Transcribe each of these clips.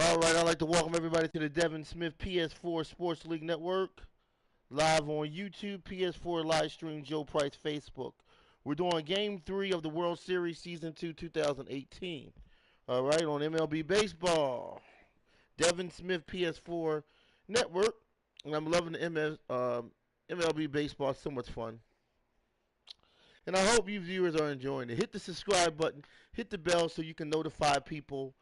All right, I'd like to welcome everybody to the Devin Smith PS4 Sports League Network, live on YouTube, PS4 live stream, Joe Price Facebook. We're doing Game 3 of the World Series Season 2 2018. All right, on MLB Baseball, Devin Smith PS4 Network, and I'm loving the MLB Baseball. So much fun. And I hope you viewers are enjoying it. Hit the subscribe button, hit the bell so you can notify people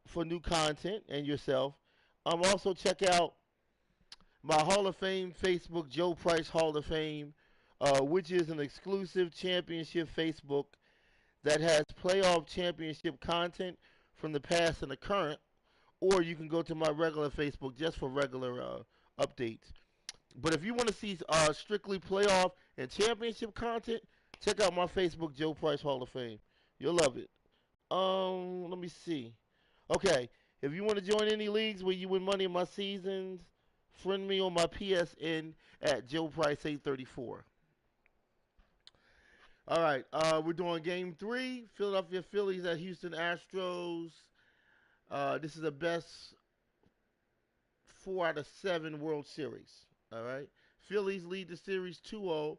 for new content and yourself. Also check out my Hall of Fame Facebook, Joe Price Hall of Fame, which is an exclusive championship Facebook that has playoff championship content from the past and the current. Or you can go to my regular Facebook just for regular updates. But if you want to see strictly playoff and championship content, check out my Facebook, Joe Price Hall of Fame. You'll love it. Let me see. Okay, if you want to join any leagues where you win money in my seasons, friend me on my PSN at Joe Price 834. All right, we're doing Game 3, Philadelphia Phillies at Houston Astros. This is the best 4 out of 7 World Series. All right, Phillies lead the series 2-0.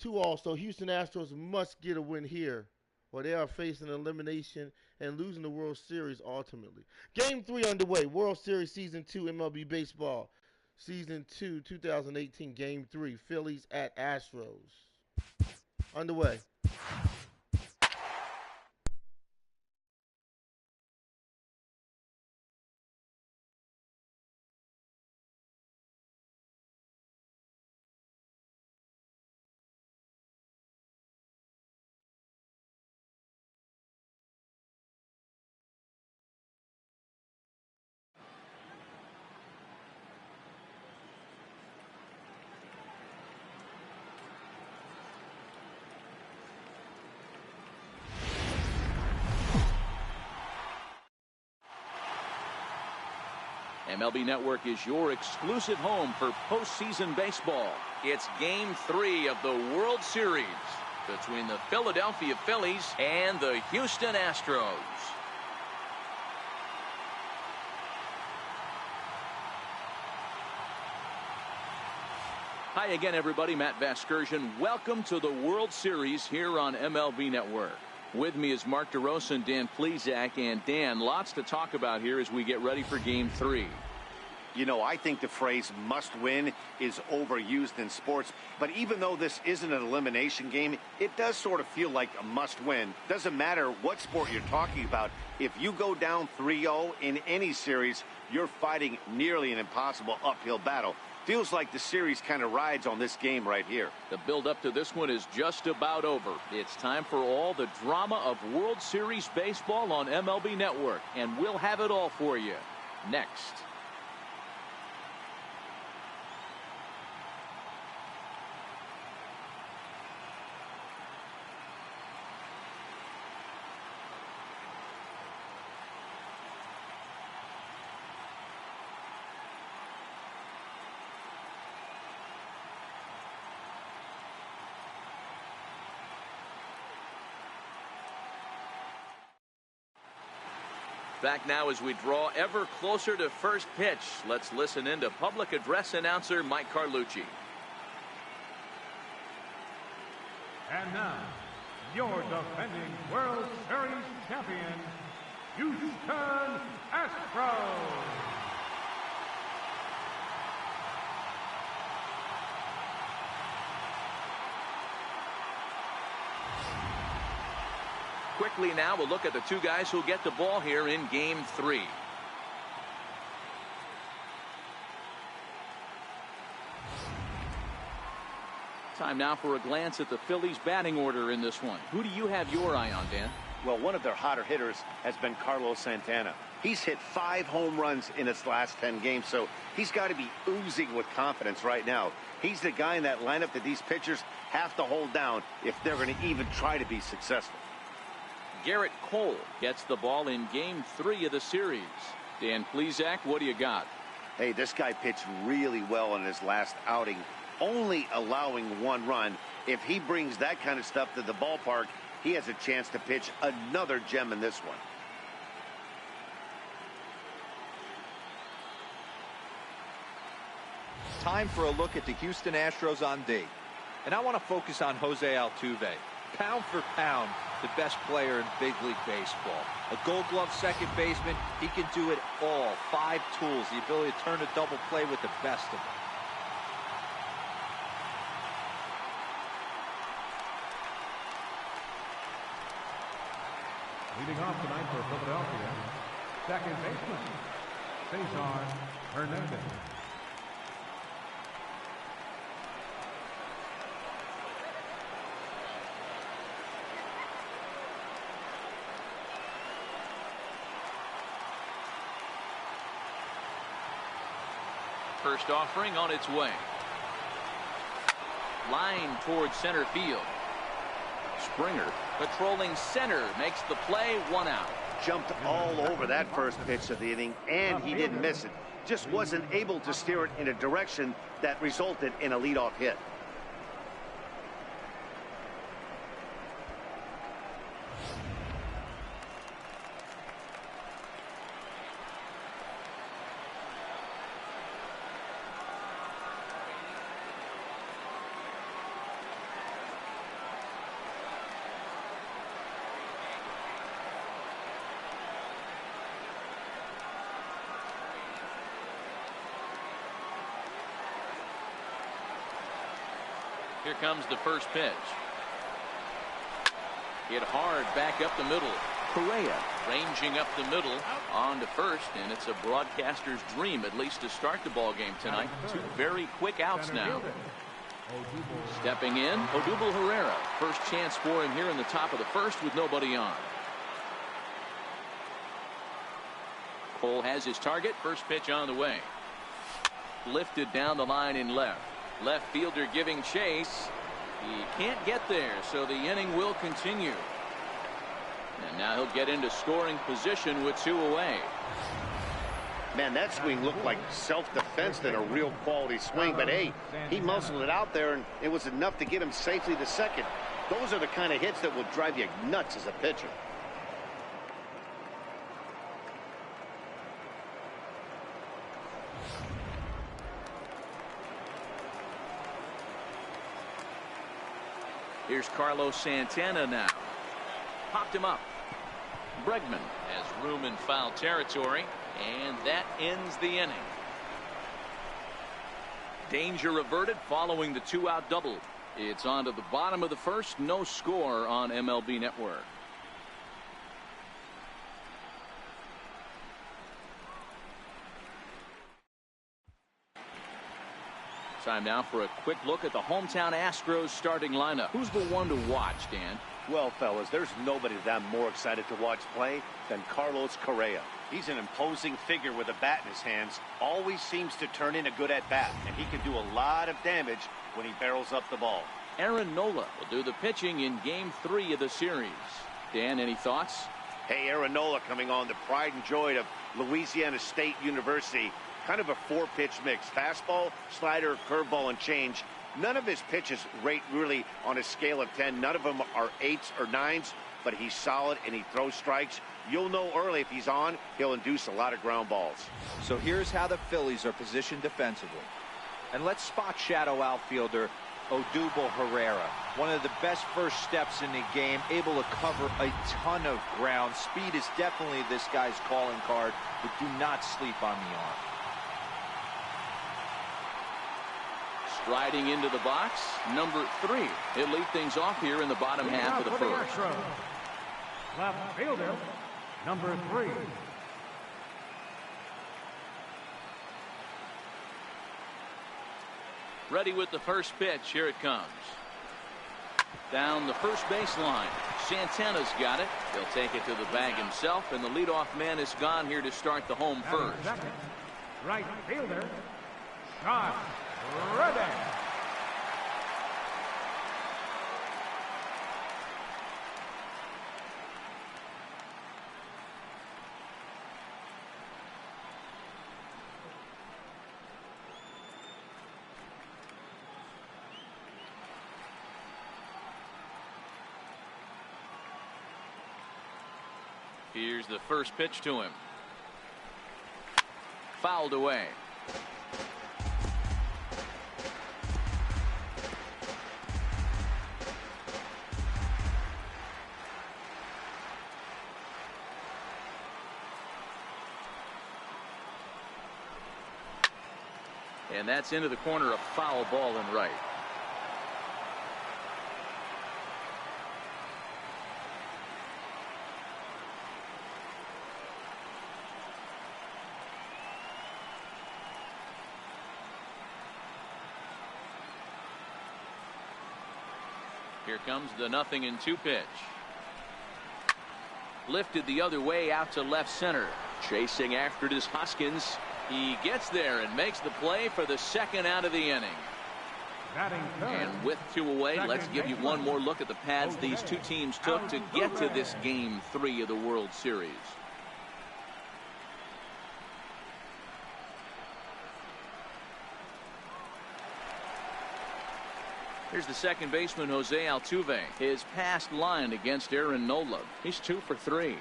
2-all, so Houston Astros must get a win here, or they are facing elimination and losing the World Series ultimately. Game 3 underway. World Series Season 2 MLB Baseball. Season 2, 2018, Game 3. Phillies at Astros. Underway. MLB Network is your exclusive home for postseason baseball. It's Game 3 of the World Series between the Philadelphia Phillies and the Houston Astros. Hi again, everybody. Matt Vasgersian. Welcome to the World Series here on MLB Network. With me is Mark DeRosa and Dan Plesac. And Dan, lots to talk about here as we get ready for Game 3. You know, I think the phrase must win is overused in sports. But even though this isn't an elimination game, it does sort of feel like a must win. Doesn't matter what sport you're talking about. If you go down 3-0 in any series, you're fighting nearly an impossible uphill battle. Feels like the series kind of rides on this game right here. The build-up to this one is just about over. It's time for all the drama of World Series baseball on MLB Network, and we'll have it all for you next. Back now as we draw ever closer to first pitch. Let's listen in to public address announcer Mike Carlucci. And now, your defending World Series champion, Houston Astros. Quickly now, we'll look at the two guys who'll get the ball here in Game 3. Time now for a glance at the Phillies batting order in this one. Who do you have your eye on, Dan? Well, one of their hotter hitters has been Carlos Santana. He's hit 5 home runs in his last 10 games, so he's got to be oozing with confidence right now. He's the guy in that lineup that these pitchers have to hold down if they're going to even try to be successful. Garrett Cole gets the ball in Game 3 of the series. Dan Plesac, what do you got? Hey, this guy pitched really well in his last outing, only allowing 1 run. If he brings that kind of stuff to the ballpark, he has a chance to pitch another gem in this one. time for a look at the Houston Astros on D. And I want to focus on Jose Altuve. Pound for pound, the best player in big league baseball. A Gold Glove second baseman, he can do it all. 5 tools, the ability to turn a double play with the best of them. Leading off tonight for Philadelphia, second baseman, Cesar Hernandez. First offering on its way. Line towards center field. Springer patrolling center makes the play, 1 out. Jumped all over that first pitch of the inning, and he didn't miss it. Just wasn't able to steer it in a direction that resulted in a leadoff hit. Here comes the first pitch. Hit hard back up the middle. Correa ranging up the middle on to first, and it's a broadcaster's dream at least to start the ball game tonight. 2 very quick outs now. Stepping in, Odubel Herrera. First chance for him here in the top of the first with nobody on. Cole has his target. First pitch on the way. Lifted down the line in left. Left fielder giving chase. He can't get there, so the inning will continue. And now he'll get into scoring position with 2 away. Man, that swing looked like self-defense than a real quality swing. But, hey, he muscled it out there, and it was enough to get him safely to second. Those are the kind of hits that will drive you nuts as a pitcher. Here's Carlos Santana now. Popped him up. Bregman has room in foul territory, and that ends the inning. Danger averted following the 2-out double. It's on to the bottom of the first. No score on MLB Network. Time now for a quick look at the hometown Astros starting lineup. Who's the one to watch, Dan? Well, fellas, there's nobody that I'm more excited to watch play than Carlos Correa. He's an imposing figure with a bat in his hands. Always seems to turn in a good at-bat, and he can do a lot of damage when he barrels up the ball. Aaron Nola will do the pitching in Game 3 of the series. Dan, any thoughts? Hey, Aaron Nola coming on, the pride and joy of Louisiana State University. Kind of a 4-pitch mix. Fastball, slider, curveball, and change. None of his pitches rate really on a scale of 10. None of them are 8s or 9s, but he's solid and he throws strikes. You'll know early if he's on, he'll induce a lot of ground balls. So here's how the Phillies are positioned defensively. And let's spot shadow outfielder Odubel Herrera. One of the best first steps in the game, able to cover a ton of ground. Speed is definitely this guy's calling card, but do not sleep on the arm. Striding into the box, number 3. He'll lead things off here in the bottom half of the first. Left fielder, number 3. Ready with the first pitch. Here it comes. Down the first baseline. Santana's got it. He'll take it to the bag himself, and the leadoff man is gone here to start the home first. Second, right fielder, Sean Reddick. Here's the first pitch to him. Fouled away. And that's into the corner, a foul ball and right. Here comes the 0-2 pitch. Lifted the other way out to left center. Chasing after it is Hoskins. He gets there and makes the play for the second out of the inning. And with 2 away, let's give you one more look at the paths these two teams took to get to this Game 3 of the World Series. Here's the second baseman, Jose Altuve. His past line against Aaron Nola. He's 2 for 3.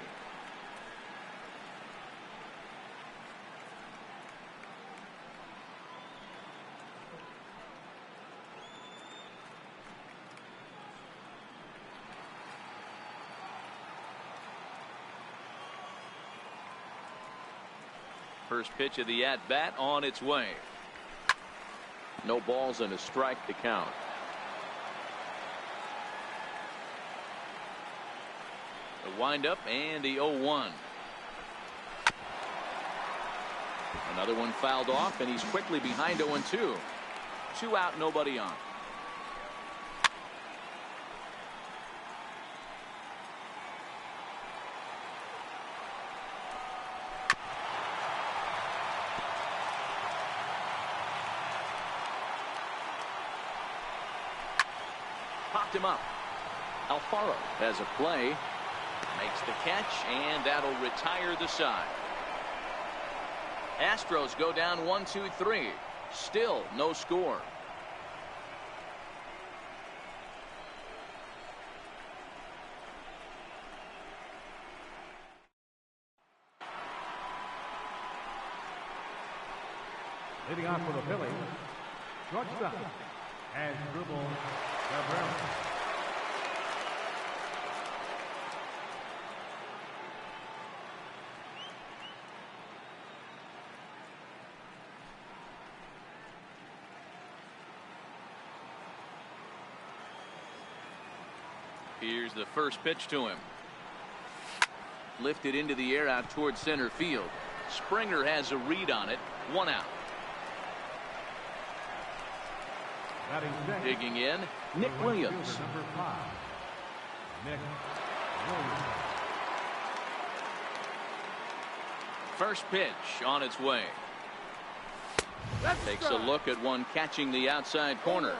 First pitch of the at-bat on its way. No balls and a strike to count. The windup and the 0-1. Another one fouled off, and he's quickly behind 0-2. 2 out, nobody on. Popped him up. Alfaro has a play. Makes the catch, and that'll retire the side. Astros go down 1-2-3. Still no score. Leading off for the Phillies, shortstop, Asdrubal Cabrera. Here's the first pitch to him. Lifted into the air out towards center field. Springer has a read on it. 1 out. Digging in, Nick Williams. Number 5, Nick Williams. First pitch on its way. Takes a look at one catching the outside corner.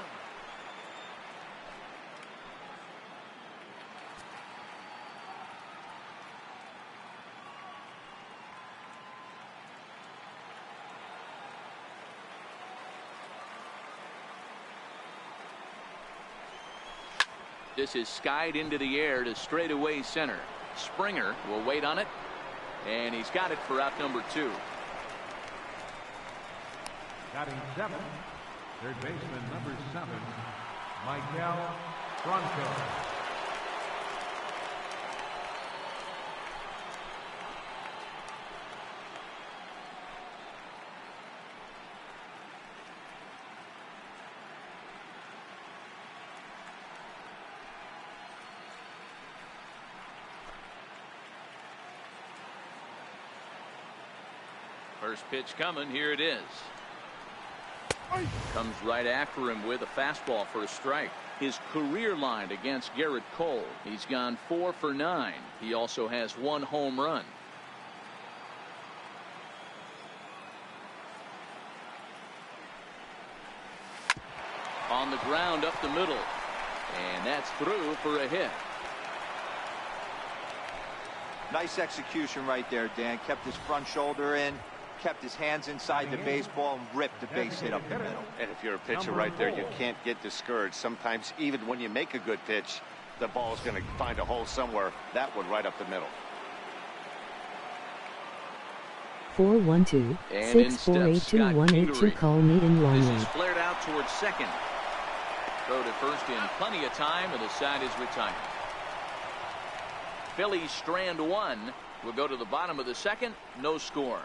This is skied into the air to straightaway center. Springer will wait on it, and he's got it for out number 2. Batting 7, third baseman number 7, Miguel Bronco. First pitch coming. Here it is. Comes right after him with a fastball for a strike. His career line against Garrett Cole. He's gone 4 for 9. He also has 1 home run. On the ground up the middle. And that's through for a hit. Nice execution right there, Dan. Kept his front shoulder in, kept his hands inside the baseball, and ripped the base hit up the middle. And if you're a pitcher right there, you can't get discouraged. Sometimes even when you make a good pitch, the ball is going to find a hole somewhere. That one right up the middle. 412-648-2182. Call me in This Longley. is flared out towards second. Throw to first in plenty of time, and the side is retired. Phillies strand 1. We'll go to the bottom of the second. No score.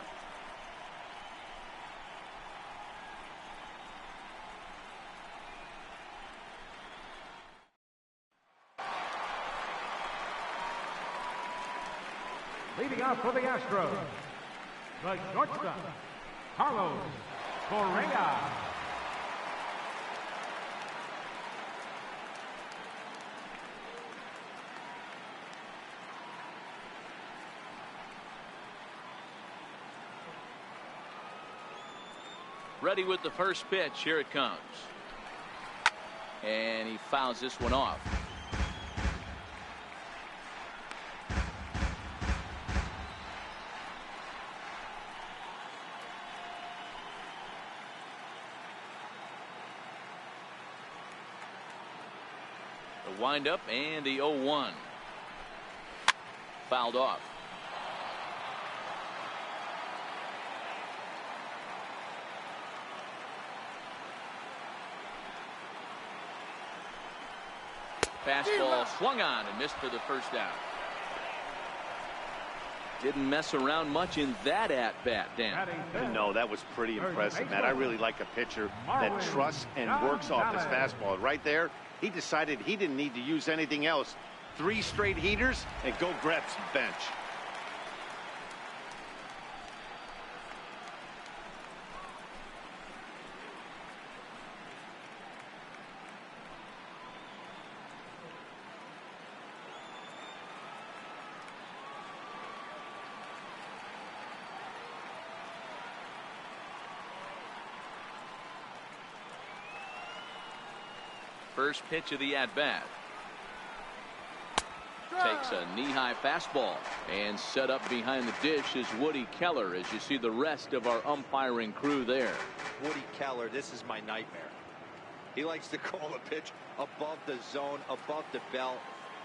Leading off for the Astros, the shortstop, Carlos Correa. Ready with the first pitch. Here it comes. And he fouls this one off. The windup and the 0-1. Fouled off. Fastball swung on and missed for the first out. Didn't mess around much in that at-bat, Dan. No, that was pretty impressive, Matt. I really like a pitcher that trusts and works off his fastball. Right there, he decided he didn't need to use anything else. 3 straight heaters and go grab some bench. First pitch of the at-bat. Takes a knee-high fastball, and set up behind the dish is Woody Keller, as you see the rest of our umpiring crew there. Woody Keller, this is my nightmare. He likes to call a pitch above the zone, above the belt.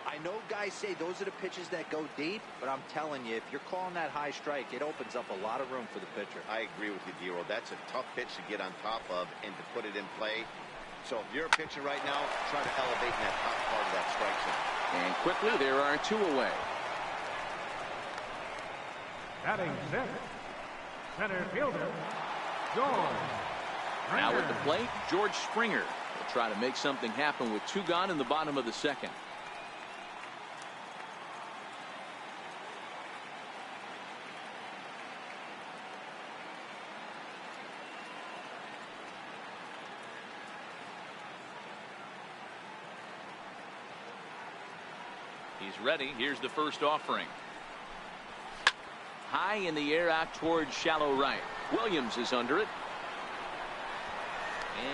I know guys say those are the pitches that go deep, but I'm telling you, if you're calling that high strike, it opens up a lot of room for the pitcher. I agree with you, Dero. That's a tough pitch to get on top of and to put it in play. So if you're a pitcher right now, try to elevate in that top part of that strike zone. And quickly, there are 2 away. Batting 6th, center fielder, George Springer. Now at the plate, George Springer will try to make something happen with 2 gone in the bottom of the second. He's ready. Here's the first offering. High in the air out towards shallow right. Williams is under it.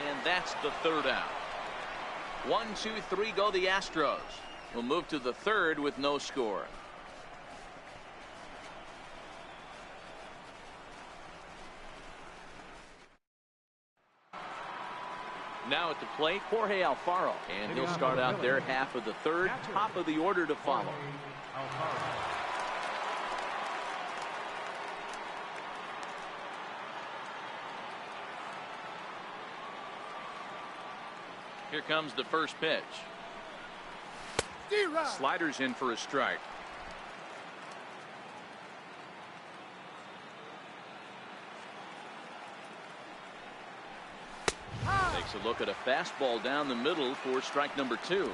And that's the 3rd out. 1, 2, 3 go the Astros. We'll move to the 3rd with no score. Now at the plate, Jorge Alfaro, and he'll start out their half of the 3rd, top of the order to follow. Here comes the first pitch. Sliders in for a strike. Takes a look at a fastball down the middle for strike number 2.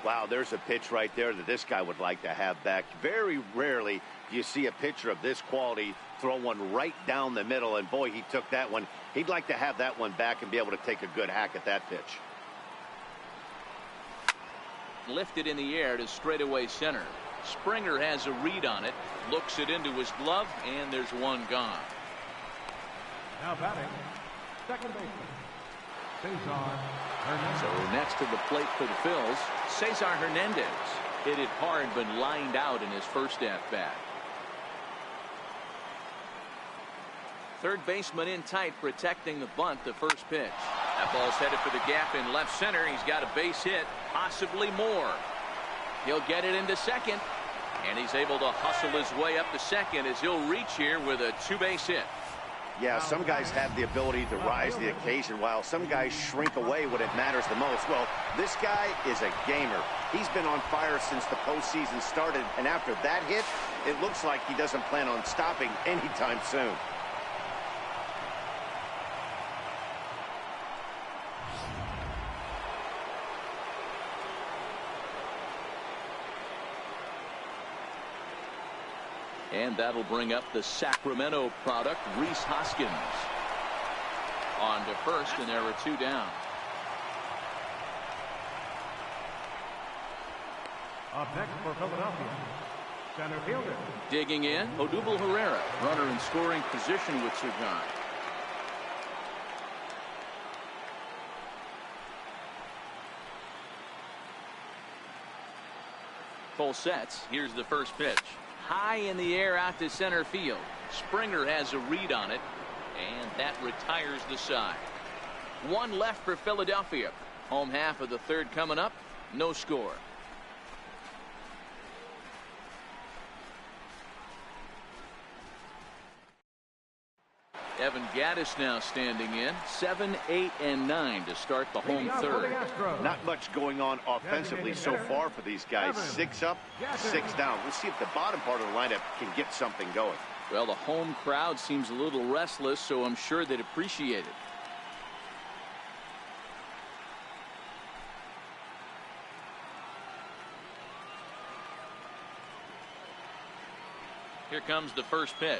Wow, there's a pitch right there that this guy would like to have back. Very rarely do you see a pitcher of this quality throw one right down the middle, and boy, he took that one. He'd like to have that one back and be able to take a good hack at that pitch. Lifted in the air to straightaway center. Springer has a read on it, looks it into his glove, and there's one gone. Now batting, second baseman, Cesar Hernandez. So next to the plate for the Phillies, Cesar Hernandez. Hit it hard but lined out in his first at-bat. Third baseman in tight, protecting the bunt, the first pitch. That ball's headed for the gap in left center. He's got a base hit, possibly more. He'll get it into second, and he's able to hustle his way up to second as he'll reach here with a 2-base hit. Yeah, some guys have the ability to rise to the occasion, while some guys shrink away when it matters the most. Well, this guy is a gamer. He's been on fire since the postseason started, and after that hit, it looks like he doesn't plan on stopping anytime soon. And that'll bring up the Sacramento product, Rhys Hoskins. On to first, and there are 2 down. Up next for Philadelphia, center fielder. Digging in, Odubel Herrera, runner in scoring position with Sagan. Full sets. Here's the first pitch. High in the air out to center field. Springer has a read on it, and that retires the side. 1 left for Philadelphia. Home half of the 3rd coming up. No score. Evan Gattis now standing in. 7, 8, and 9 to start the home 3rd. Not much going on offensively so far for these guys. 6 up, 6 down. We'll see if the bottom part of the lineup can get something going. Well, the home crowd seems a little restless, so I'm sure they'd appreciate it. Here comes the first pitch.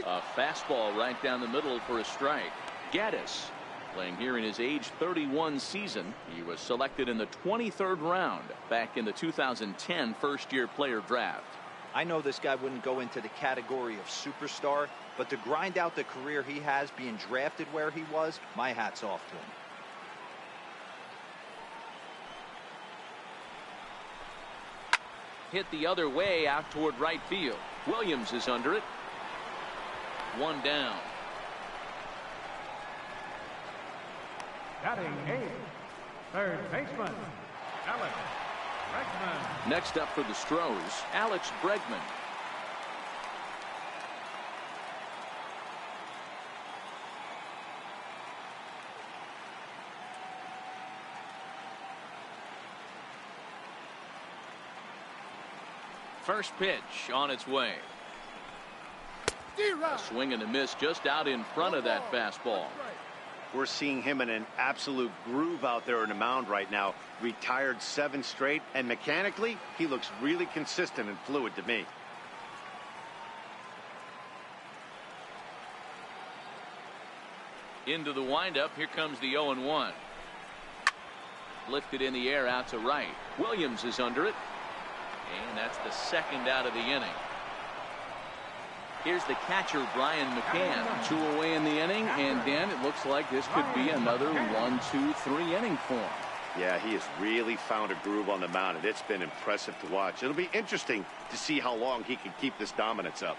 A fastball right down the middle for a strike. Gattis playing here in his age 31 season. He was selected in the 23rd round back in the 2010 first-year player draft. I know this guy wouldn't go into the category of superstar, but to grind out the career he has being drafted where he was, my hat's off to him. Hit the other way out toward right field. Williams is under it. 1 down. Batting 8th, third baseman, Alex Bregman. Next up for the Astros, Alex Bregman. First pitch on its way. A swing and a miss just out in front of that fastball. We're seeing him in an absolute groove out there in the mound right now. Retired 7 straight, and mechanically, he looks really consistent and fluid to me. Into the windup. Here comes the 0-1. Lifted in the air out to right. Williams is under it. And that's the 2nd out of the inning. Here's the catcher, Brian McCann. 2 away in the inning, and Dan, it looks like this could be another 1, 2, 3 inning for him. Yeah, he has really found a groove on the mound, and it's been impressive to watch. It'll be interesting to see how long he can keep this dominance up.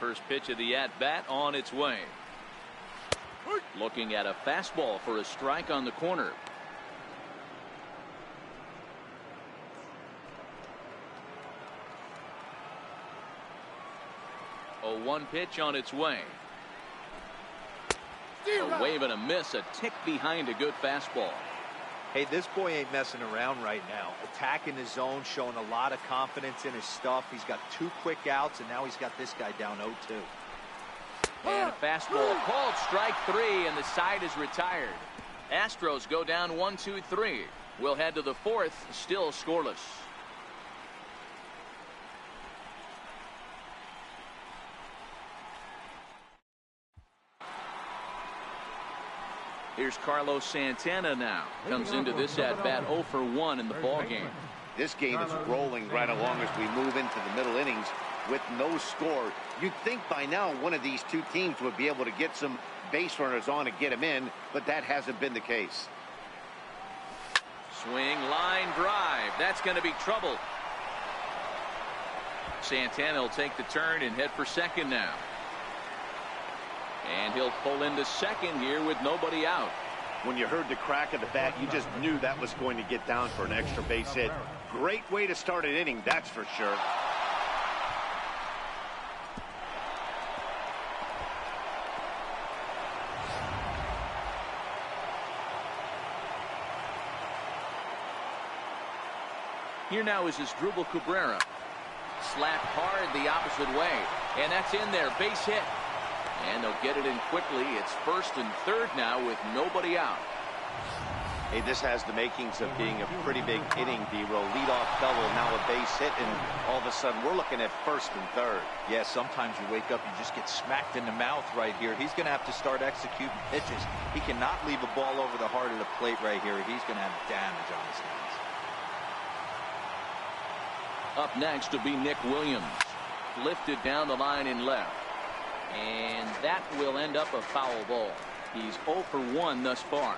First pitch of the at-bat on its way. Looking at a fastball for a strike on the corner. A 1 pitch on its way. A wave and a miss, a tick behind a good fastball. Hey, this boy ain't messing around right now. Attacking his zone, showing a lot of confidence in his stuff. He's got 2 quick outs, and now he's got this guy down 0-2. And a fastball called strike 3, and the side is retired. Astros go down 1-2-3. We'll head to the 4th, still scoreless. Here's Carlos Santana now. Comes into this at-bat 0 for 1 in the ballgame. This game is rolling right along as we move into the middle innings with no score. You'd think by now one of these 2 teams would be able to get some base runners on and get them in, but that hasn't been the case. Swing, line drive. That's going to be trouble. Santana will take the turn and head for second now. And he'll pull into second here with nobody out. When you heard the crack of the bat, you just knew that was going to get down for an extra base hit. Great way to start an inning, that's for sure. Here now is Asdrubal Cabrera. Slapped hard the opposite way. And that's in there. Base hit. And they'll get it in quickly. It's first and third now with nobody out. Hey, this has the makings of being a pretty big inning, D-Roll. Leadoff double, now a base hit, and all of a sudden we're looking at first and third. Yeah, sometimes you wake up, you just get smacked in the mouth right here. He's going to have to start executing pitches. He cannot leave a ball over the heart of the plate right here. He's going to have damage on his hands. Up next to be Nick Williams. Lifted down the line in left. And that will end up a foul ball. He's 0 for 1 thus far.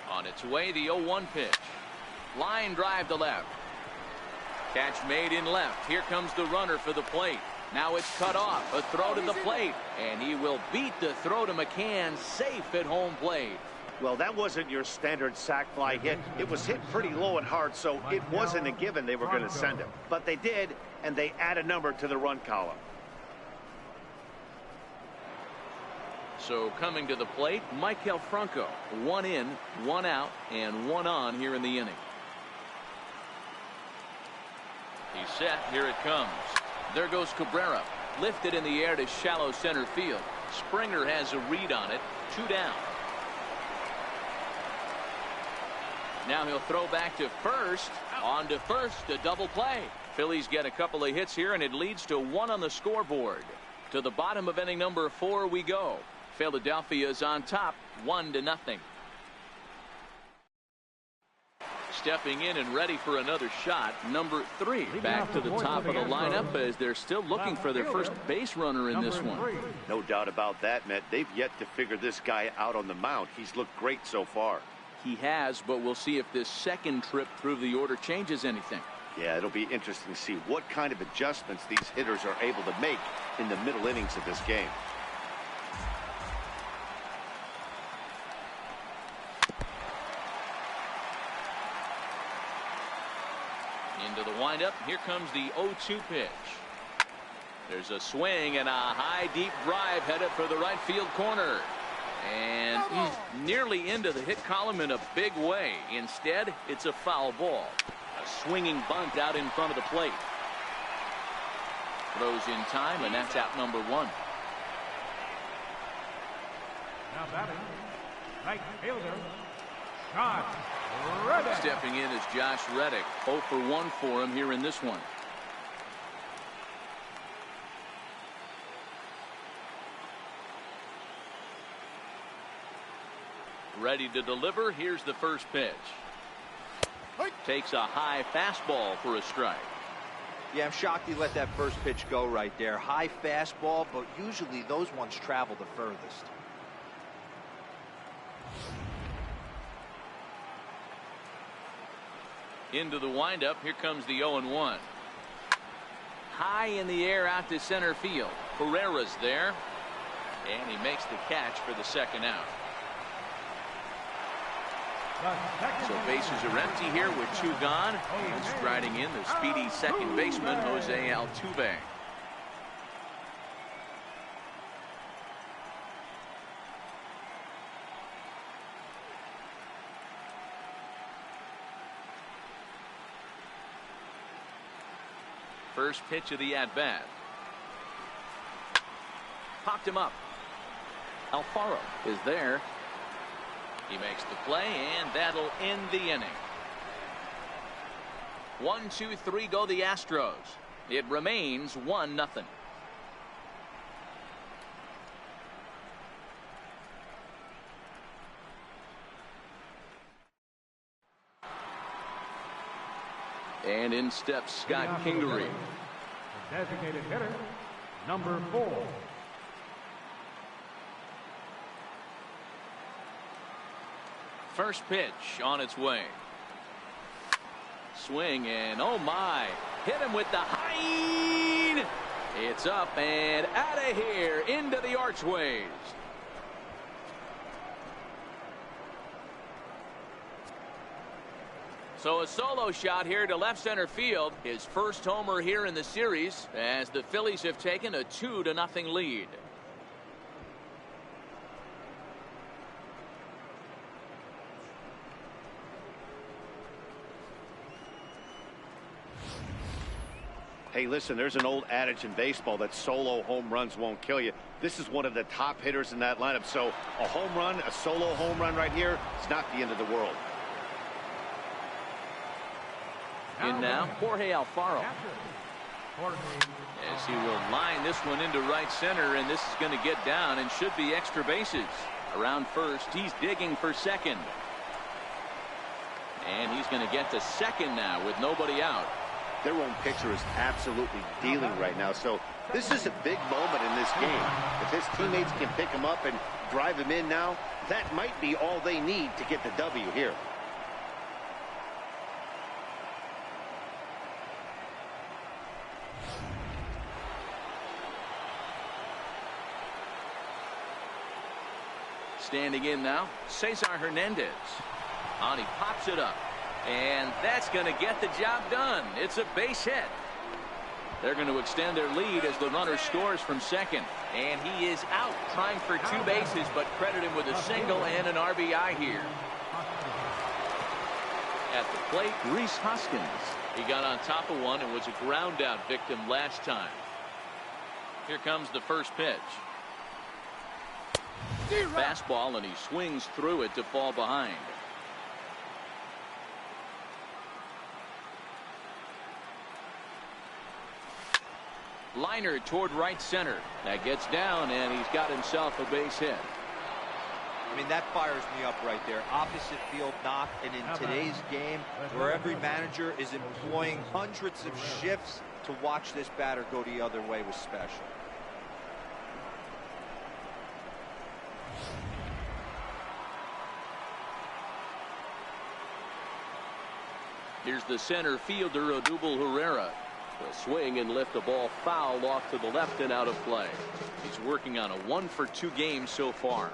On its way, the 0-1 pitch. Line drive to left. Catch made in left. Here comes the runner for the plate. Now it's cut off. A throw to the plate. And he will beat the throw to McCann. Safe at home plate. Well, that wasn't your standard sac fly hit. It was hit pretty low and hard, so it wasn't a given they were going to send him. But they did, and they add a number to the run column. So coming to the plate, Maikel Franco. 1 in, 1 out, and 1 on here in the inning. He's set. Here it comes. There goes Cabrera. Lifted in the air to shallow center field. Springer has a read on it. 2 down. Now he'll throw back to first. On to first, a double play. Phillies get a couple of hits here, and it leads to 1 on the scoreboard. To the bottom of inning number 4 we go. Philadelphia's on top, 1-0. Stepping in and ready for another shot, number 3. Back to the top of the lineup as they're still looking for their first base runner in this one. No doubt about that, Matt. They've yet to figure this guy out on the mound. He's looked great so far. He has, but we'll see if this second trip through the order changes anything. Yeah, it'll be interesting to see what kind of adjustments these hitters are able to make in the middle innings of this game. Into the windup. Here comes the 0-2 pitch. There's a swing and a high deep drive headed for the right field corner. And he's nearly into the hit column in a big way. Instead, it's a foul ball. A swinging bunt out in front of the plate. Throws in time, and that's out number 1. Now batting, right fielder, Josh Reddick. Stepping in is Josh Reddick. 0 for 1 for him here in this one. Ready to deliver. Here's the first pitch. Takes a high fastball for a strike. Yeah, I'm shocked he let that first pitch go right there. High fastball, but usually those ones travel the furthest. Into the windup. Here comes the 0-1. High in the air out to center field. Herrera's there. And he makes the catch for the second out. So bases are empty here with 2 gone. And striding in the speedy second baseman, Jose Altuve. First pitch of the at-bat. Popped him up. Alfaro is there. He makes the play, and that'll end the inning. 1, 2, 3 go the Astros. It remains 1-0. And in steps Scott Kingery. The designated hitter, number 4. First pitch on its way. Swing and oh my. Hit him with the high. It's up and out of here into the archways. So a solo shot here to left center field. His first homer here in the series as the Phillies have taken a 2-0 lead. Hey, listen, there's an old adage in baseball that solo home runs won't kill you. This is one of the top hitters in that lineup. So a home run, a solo home run right here, is not the end of the world. In now, Jorge Alfaro. As he will line this one into right center, and this is going to get down and should be extra bases. Around first, he's digging for second. And he's going to get to second now with nobody out. Their own pitcher is absolutely dealing right now. So this is a big moment in this game. If his teammates can pick him up and drive him in now, that might be all they need to get the W here. Standing in now, Cesar Hernandez. He pops it up. And that's going to get the job done. It's a base hit. They're going to extend their lead as the runner scores from second. And he is out trying for 2 bases, but credit him with a single and an RBI here. At the plate, Rhys Hoskins. He got on top of one and was a ground out victim last time. Here comes the first pitch. Fastball, and he swings through it to fall behind. Liner toward right center. That gets down, and he's got himself a base hit. I mean, that fires me up right there. Opposite field knock, and in today's game, where every manager is employing hundreds of shifts, to watch this batter go the other way was special. Here's the center fielder, Odubel Herrera. Will swing and lift the ball foul off to the left and out of play. He's working on a 1-for-2 game so far.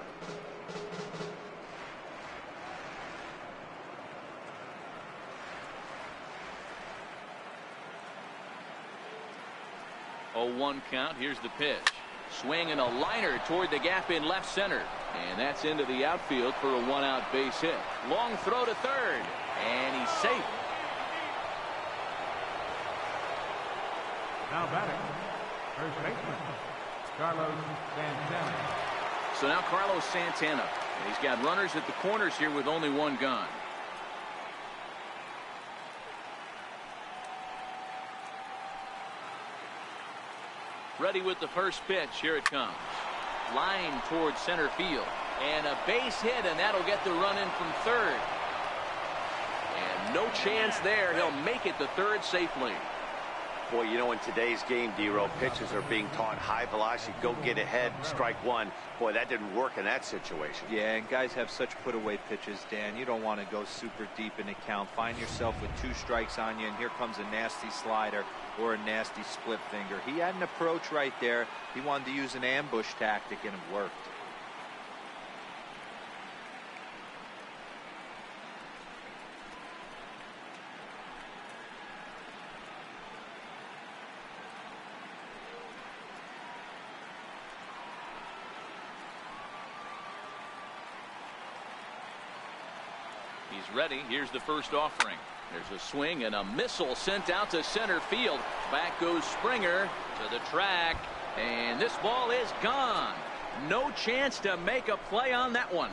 A 1 count. Here's the pitch. Swing and a liner toward the gap in left center. And that's into the outfield for a 1-out base hit. Long throw to third. And he's safe. Now batting, first baseman, Carlos Santana. So now Carlos Santana. And he's got runners at the corners here with only 1 gone. Ready with the first pitch. Here it comes. Line towards center field. And a base hit, and that'll get the run in from third. And no chance there. He'll make it to third safely. Boy, you know, in today's game, D-Row, pitchers are being taught high velocity, go get ahead, strike one. Boy, that didn't work in that situation. Yeah, and guys have such put-away pitches, Dan. You don't want to go super deep in the count. Find yourself with 2 strikes on you, and here comes a nasty slider or a nasty split finger. He had an approach right there. He wanted to use an ambush tactic, and it worked. He's ready. Here's the first offering. There's a swing and a missile sent out to center field. Back goes Springer to the track, and this ball is gone. No chance to make a play on that one.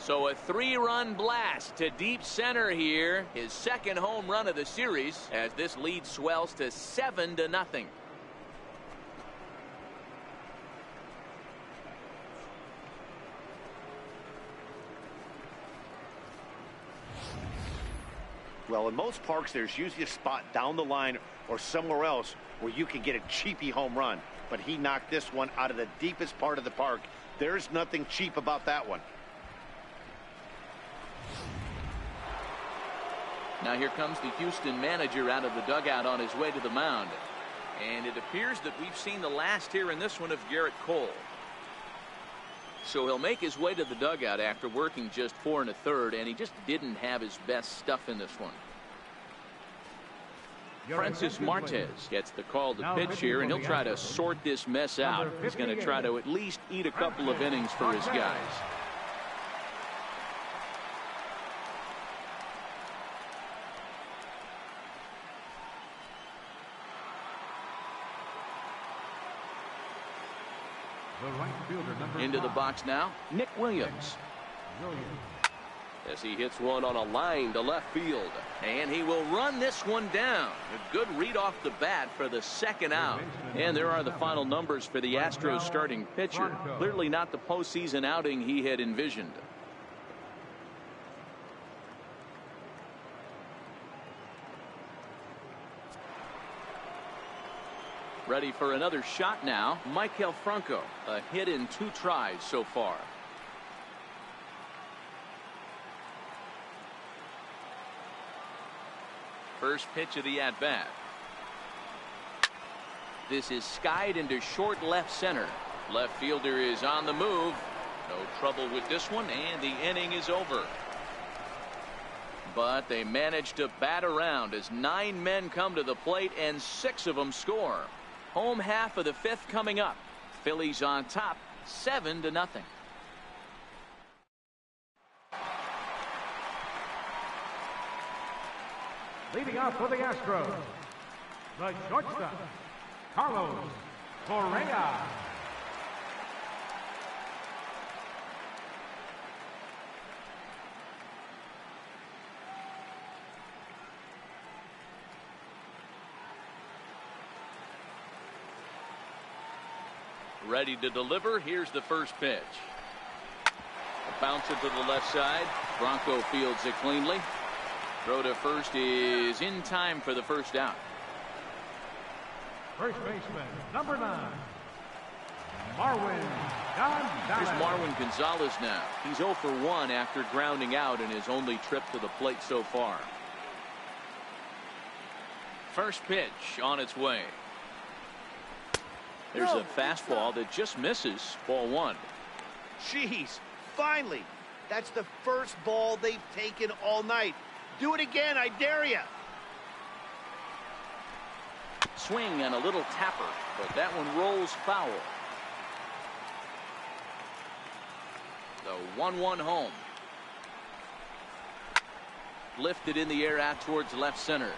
So a 3-run blast to deep center here. His second home run of the series as this lead swells to 7-0. Well, in most parks, there's usually a spot down the line or somewhere else where you can get a cheapy home run. But he knocked this one out of the deepest part of the park. There's nothing cheap about that one. Now here comes the Houston manager out of the dugout on his way to the mound. And it appears that we've seen the last here in this one of Garrett Cole. So he'll make his way to the dugout after working just 4 1/3, and he just didn't have his best stuff in this one. Francis Martes gets the call to pitch here, and he'll try to sort this mess out. He's going to try to at least eat a couple of innings for his guys. The right fielder, number Into the 5. box now, Nick Williams. As he hits one on a line to left field. And he will run this one down. A good read off the bat for the second out. And there are the final numbers for the Astros starting pitcher. Clearly not the postseason outing he had envisioned. Ready for another shot now, Maikel Franco. A hit in 2 tries so far. First pitch of the at-bat. This is skied into short left center. Left fielder is on the move. No trouble with this one, and the inning is over. But they managed to bat around as 9 men come to the plate and 6 of them score. Home half of the 5th coming up. Phillies on top, 7-0. Leading off for the Astros, the shortstop, Carlos Correa. Ready to deliver. Here's the first pitch. A bounce it to the left side. Bronco fields it cleanly. Throw to first is in time for the first out. First baseman, number 9, Marwin Gonzalez. Here's Marwin Gonzalez now. He's 0 for 1 after grounding out in his only trip to the plate so far. First pitch on its way. There's a fastball that just misses. Ball 1. Jeez, finally. That's the first ball they've taken all night. Do it again, I dare you. Swing and a little tapper, but that one rolls foul. The 1-1 home. Lifted in the air out towards left center.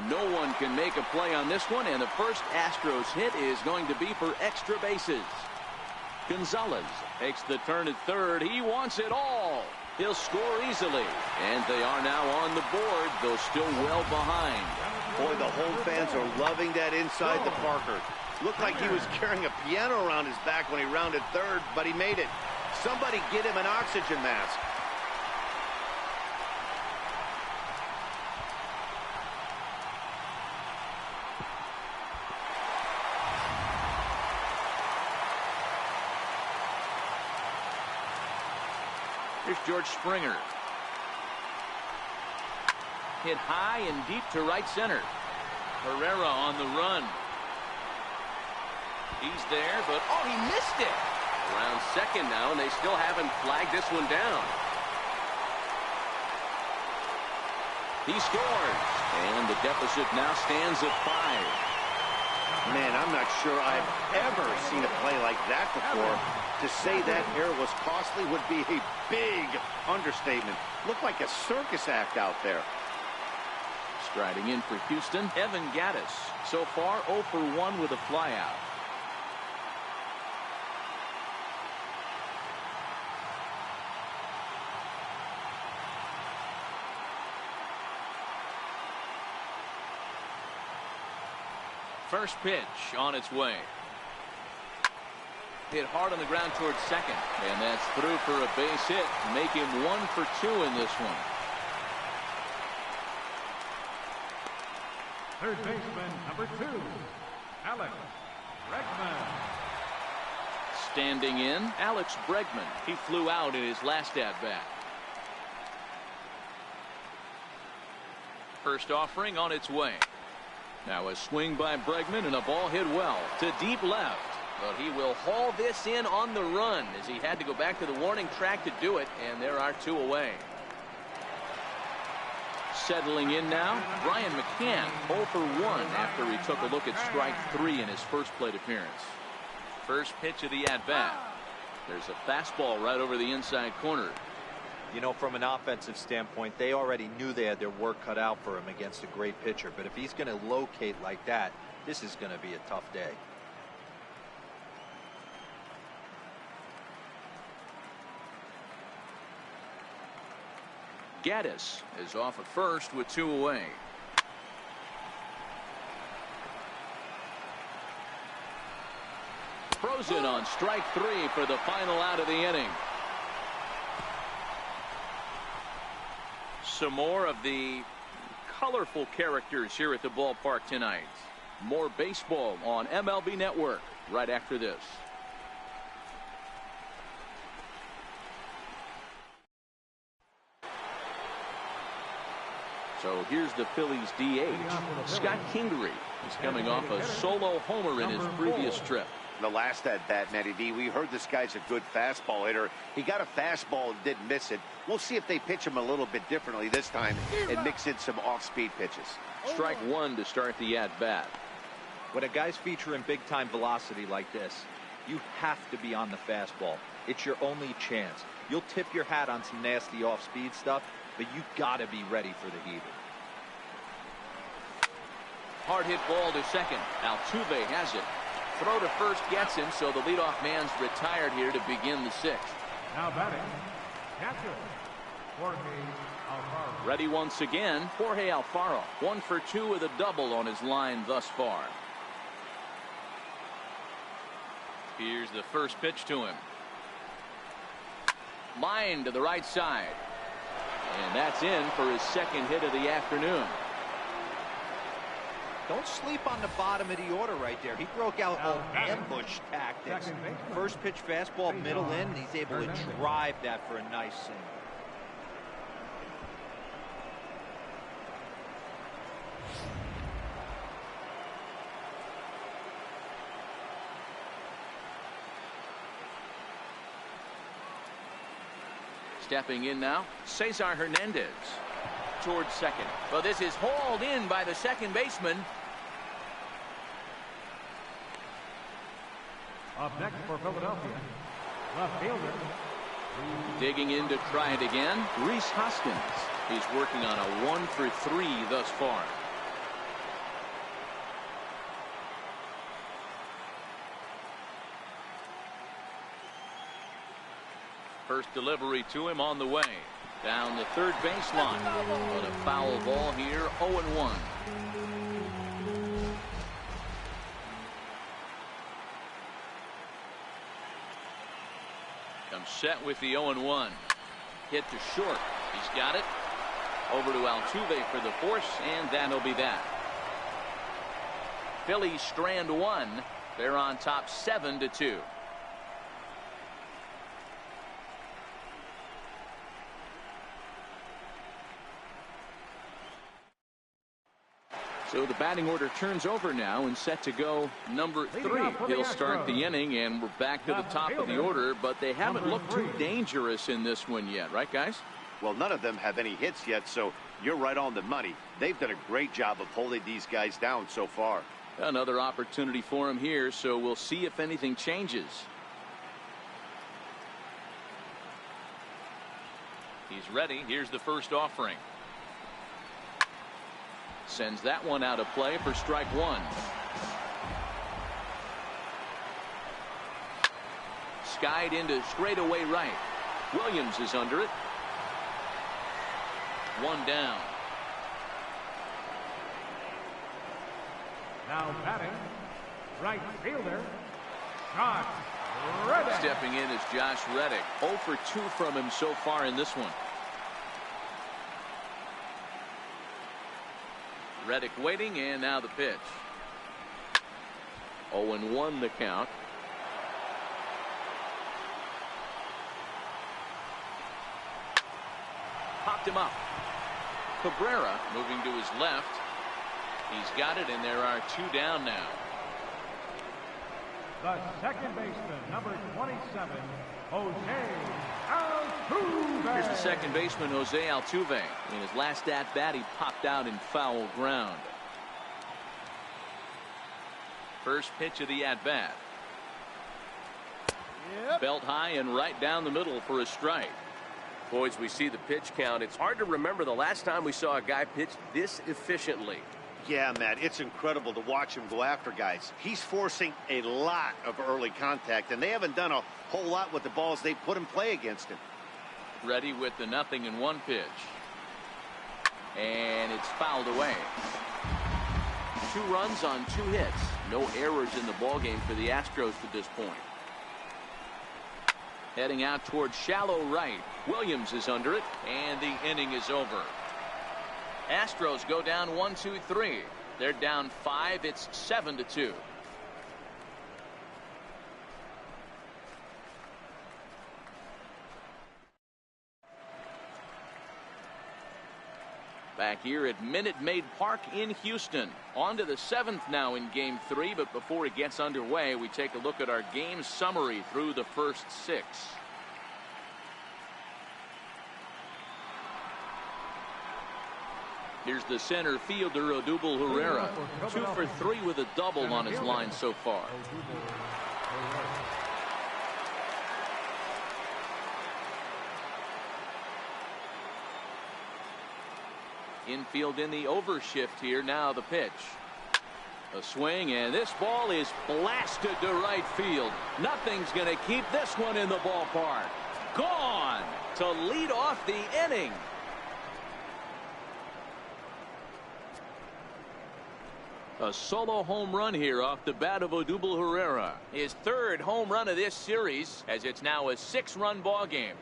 No one can make a play on this one, and the first Astros hit is going to be for extra bases. Gonzalez takes the turn at third. He wants it all. He'll score easily, and they are now on the board, though still well behind. Boy, the home fans are loving that inside the Parker. Looked like he was carrying a piano around his back when he rounded third, but he made it. Somebody get him an oxygen mask. Here's George Springer. Hit high and deep to right center. Herrera on the run. He's there, but oh, he missed it. Around second now, and they still haven't flagged this one down. He scores, and the deficit now stands at 5. Man, I'm not sure I've ever seen a play like that before. To say that error was costly would be a big understatement. Looked like a circus act out there. Striding in for Houston, Evan Gattis. So far 0 for 1 with a flyout. First pitch on its way. Hit hard on the ground towards second, and that's through for a base hit. Make him 1 for 2 in this one. Third baseman, number 2, Alex Bregman. Standing in, Alex Bregman. He flew out in his last at-bat. First offering on its way. Now a swing by Bregman and a ball hit well to deep left. But he will haul this in on the run as he had to go back to the warning track to do it, and there are 2 away. Settling in now, Brian McCann, 0 for 1 after he took a look at strike 3 in his first plate appearance. First pitch of the at-bat. There's a fastball right over the inside corner. You know, from an offensive standpoint, they already knew they had their work cut out for him against a great pitcher. But if he's going to locate like that, this is going to be a tough day. Gaddis is off at first with 2 away. Frozen on strike 3 for the final out of the inning. Some more of the colorful characters here at the ballpark tonight. More baseball on MLB Network right after this. So here's the Phillies DH. Scott Kingery is coming off a solo homer in his previous trip. The last at bat, Matty D, we heard this guy's a good fastball hitter. He got a fastball and didn't miss it. We'll see if they pitch him a little bit differently this time and mix in some off-speed pitches. Strike 1 to start the at-bat. When a guy's featuring big-time velocity like this, you have to be on the fastball. It's your only chance. You'll tip your hat on some nasty off-speed stuff, but you gotta be ready for the heater. Hard hit ball to second. Altuve has it. Throw to first gets him, so the leadoff man's retired here to begin the 6th. Now batting, catcher, Jorge Alfaro. Ready once again, Jorge Alfaro. 1 for 2 with a double on his line thus far. Here's the first pitch to him. Line to the right side. And that's in for his second hit of the afternoon. Don't sleep on the bottom of the order right there. He broke out all ambush tactics. First pitch fastball, middle in, and he's able to drive that for a nice single. Stepping in now, Cesar Hernandez towards second. Well, this is hauled in by the second baseman. Up next for Philadelphia, left fielder. Digging in to try it again, Rhys Hoskins. He's working on a 1 for 3 thus far. First delivery to him on the way. Down the third baseline. But a foul ball here, 0-1. Comes set with the 0-1. Hit to short. He's got it. Over to Altuve for the force, and that'll be that. Phillies strand 1. They're on top 7-2. So the batting order turns over now and set to go number 3. He'll start the inning, and we're back to the top of the order, but they haven't looked too dangerous in this one yet, right, guys? Well, none of them have any hits yet, so you're right on the money. They've done a great job of holding these guys down so far. Another opportunity for him here, so we'll see if anything changes. He's ready. Here's the first offering. Sends that one out of play for strike 1. Skied into straightaway right. Williams is under it. 1 down. Now batting, right fielder, Josh Reddick. Stepping in is Josh Reddick. 0 for 2 from him so far in this one. Reddick waiting, and now the pitch. 0-1 the count. Popped him up. Cabrera moving to his left. He's got it, and there are 2 down now. The second baseman, number 27, Jose Altuve. Here's the second baseman, Jose Altuve. In his last at-bat, he popped out in foul ground. First pitch of the at-bat. Belt high and right down the middle for a strike. Boys, we see the pitch count. It's hard to remember the last time we saw a guy pitch this efficiently. Yeah, Matt, it's incredible to watch him go after guys. He's forcing a lot of early contact, and they haven't done a whole lot with the balls they put in play against him. Ready with the 0-1 pitch. and it's fouled away. 2 runs on 2 hits. No errors in the ballgame for the Astros to this point. Heading out towards shallow right. Williams is under it, and the inning is over. Astros go down 1-2-3. They're down 5. It's 7-2. Back here at Minute Maid Park in Houston. On to the 7th now in Game 3, but before it gets underway, we take a look at our game summary through the first 6. Here's the center fielder, Odubel Herrera. 2 for 3 with a double on his line so far. Infield in the overshift here. Now the pitch. A swing, and this ball is blasted to right field. Nothing's going to keep this one in the ballpark. Gone to lead off the inning. A solo home run here off the bat of Odubel Herrera. His 3rd home run of this series, as it's now a 6-run ball game.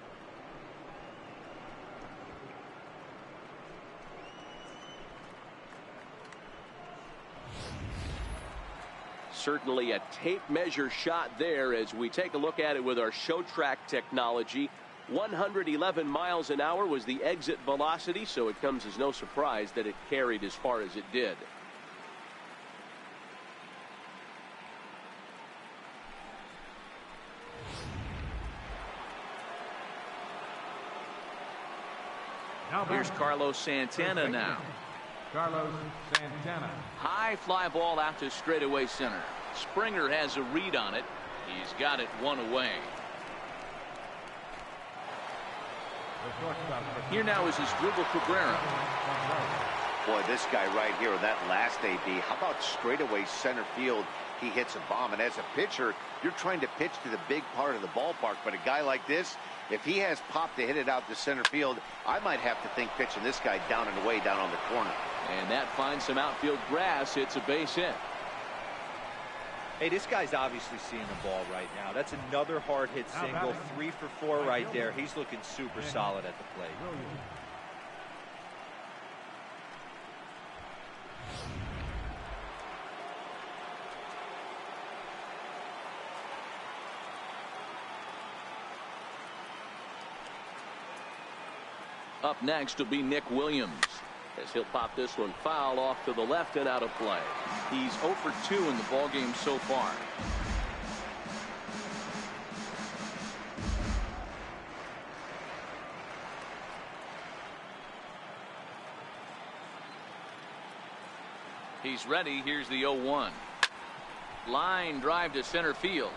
Certainly a tape measure shot there as we take a look at it with our show track technology. 111 miles an hour was the exit velocity, so it comes as no surprise that it carried as far as it did. Here's Carlos Santana now. Carlos Santana. High fly ball out to straightaway center. Springer has a read on it. He's got it 1 away. Here now is Asdrubal Cabrera. Boy, this guy right here, that last AB, how about straightaway center field? He hits a bomb, and as a pitcher, you're trying to pitch to the big part of the ballpark, but a guy like this, if he has pop to hit it out to center field, I might have to think pitching this guy down and away down on the corner. And that finds some outfield grass. It's a base hit. Hey, this guy's obviously seeing the ball right now. That's another hard hit single. 3 for 4 right there. He's looking super solid at the plate. Up next will be Nick Williams, as he'll pop this one foul off to the left and out of play. He's 0 for 2 in the ballgame so far. He's ready. Here's the 0-1. Line drive to center field.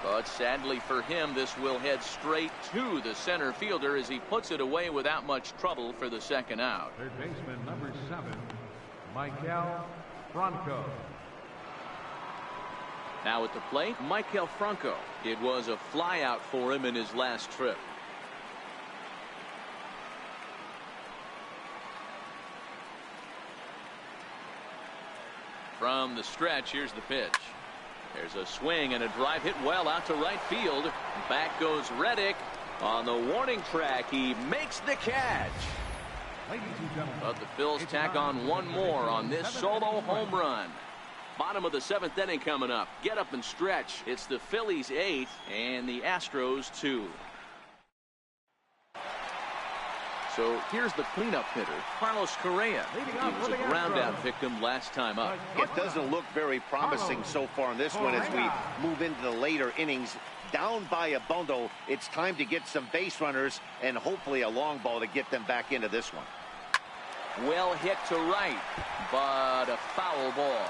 But sadly for him, this will head straight to the center fielder as he puts it away without much trouble for the 2nd out. Third baseman number 7, Michael Franco. Now at the plate, Michael Franco. It was a fly out for him in his last trip. From the stretch, here's the pitch. There's a swing and a drive hit well out to right field. Back goes Reddick on the warning track. He makes the catch. But the Phils tack on 1 more on this solo home run. Bottom of the 7th inning coming up. Get up and stretch. It's the Phillies 8 and the Astros 2. So here's the cleanup hitter, Carlos Correa. He was a ground-out victim last time up. It doesn't look very promising so far in this one as we move into the later innings. Down by a bundle, it's time to get some base runners and hopefully a long ball to get them back into this one. Well hit to right, but a foul ball.